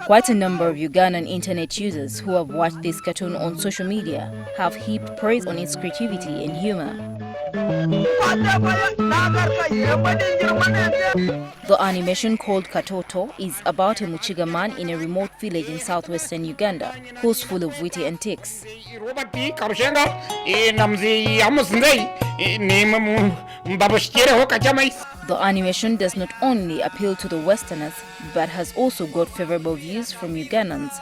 Quite a number of Ugandan internet users who have watched this cartoon on social media have heaped praise on its creativity and humor. The animation called Katoto is about a Muchiga man in a remote village in southwestern Uganda who's full of witty antics. The animation does not only appeal to the Westerners, but has also got favorable views from Ugandans.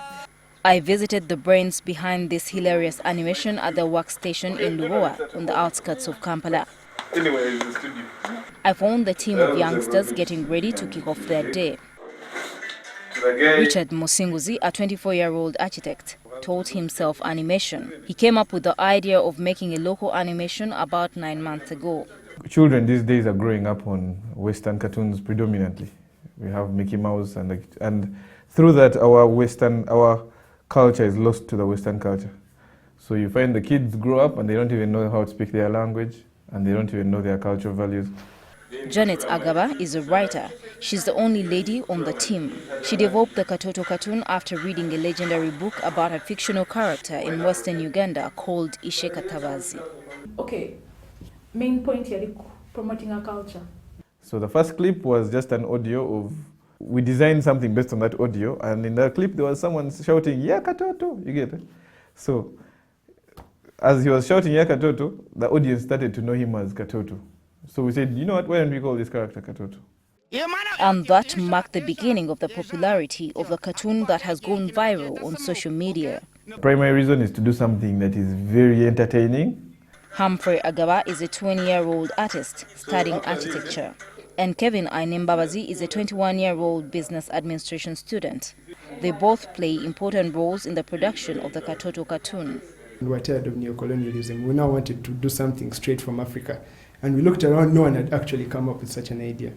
I visited the brains behind this hilarious animation at the workstation in Lubowa, on the outskirts of Kampala. I found the team of youngsters getting ready to kick off their day. Richard MUSINGUZI, a 24-year-old architect, taught himself animation. He came up with the idea of making a local animation about 9 months ago. Children these days are growing up on Western cartoons predominantly. We have Mickey Mouse, and through that our culture is lost to the Western culture. So you find the kids grow up and they don't even know how to speak their language, and they don't even know their cultural values. Janet AGABA is a writer. She's the only lady on the team. She developed the Katoto cartoon after reading a legendary book about a fictional character in Western Uganda called Katabazi. Okay, main point here, promoting our culture. So the first clip was just an audio of, we designed something based on that audio, and in that clip there was someone shouting, "Yeah, Katoto," you get it? So as he was shouting, "Yeah, Katoto," the audience started to know him as Katoto. So we said, you know what, why don't we call this character Katoto? And that marked the beginning of the popularity of the cartoon that has gone viral on social media. The primary reason is to do something that is very entertaining. Humphrey AGABA is a 20-year-old artist studying architecture. And Kevin Ainembabazi is a 21-year-old business administration student. They both play important roles in the production of the Katoto cartoon. We were tired of neocolonialism. We now wanted to do something straight from Africa. And we looked around, no one had actually come up with such an idea.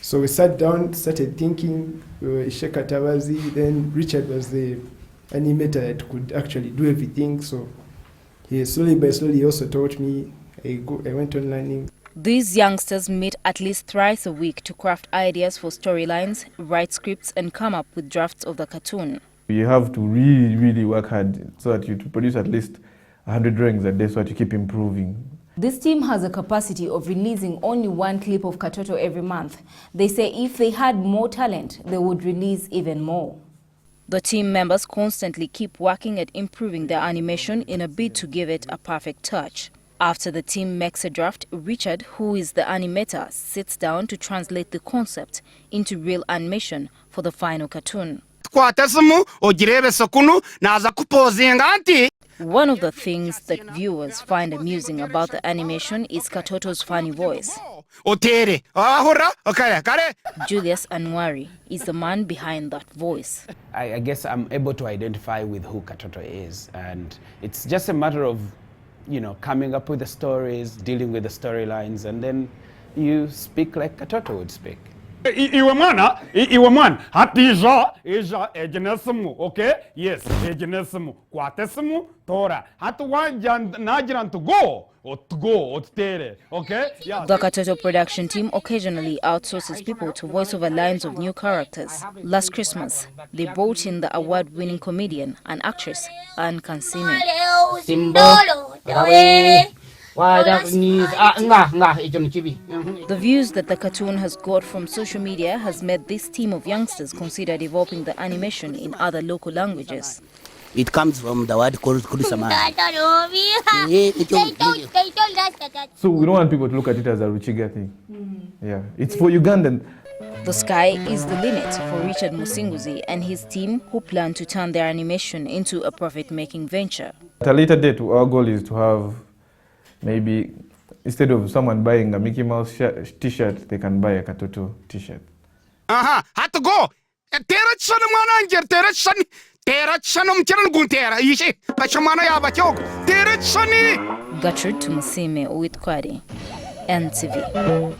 So we sat down, started thinking, Katabazi, then Richard was the animator that could actually do everything. So he slowly by slowly also taught me. I went on learning. These youngsters meet at least thrice a week to craft ideas for storylines, write scripts, and come up with drafts of the cartoon. You have to really, really work hard so that you produce at least 100 drawings a day so that you keep improving. This team has a capacity of releasing only one clip of Katoto every month. They say if they had more talent, they would release even more. The team members constantly keep working at improving their animation in a bid to give it a perfect touch. After the team makes a draft, Richard, who is the animator, sits down to translate the concept into real animation for the final cartoon. One of the things that viewers find amusing about the animation is Katoto's funny voice. Julius Anuari is the man behind that voice. I guess I'm able to identify with who Katoto is, and it's just a matter of, you know, coming up with the stories, dealing with the storylines, and then you speak like Katoto would speak. Iwe mwana, hatija ejenesimu, okay? Yes, ejenesimu, kwatesimu, tora. Hatu wanja najiran to go, okay? Yeah. The Katoto production team occasionally outsources people to voice over lines of new characters. Last Christmas, they brought in the award-winning comedian and actress, Anne Kansime. The views that the cartoon has got from social media has made this team of youngsters consider developing the animation in other local languages. It comes from the word called Kurisama. So we don't want people to look at it as a Ruchiga thing. Yeah, it's for Ugandan. The sky is the limit for Richard MUSINGUZI and his team, who plan to turn their animation into a profit-making venture. At a later date, our goal is to have, maybe instead of someone buying a Mickey Mouse t-shirt, they can buy a Katoto t-shirt. Had to go. Gertrude Tumusime with Kwadi, NTV.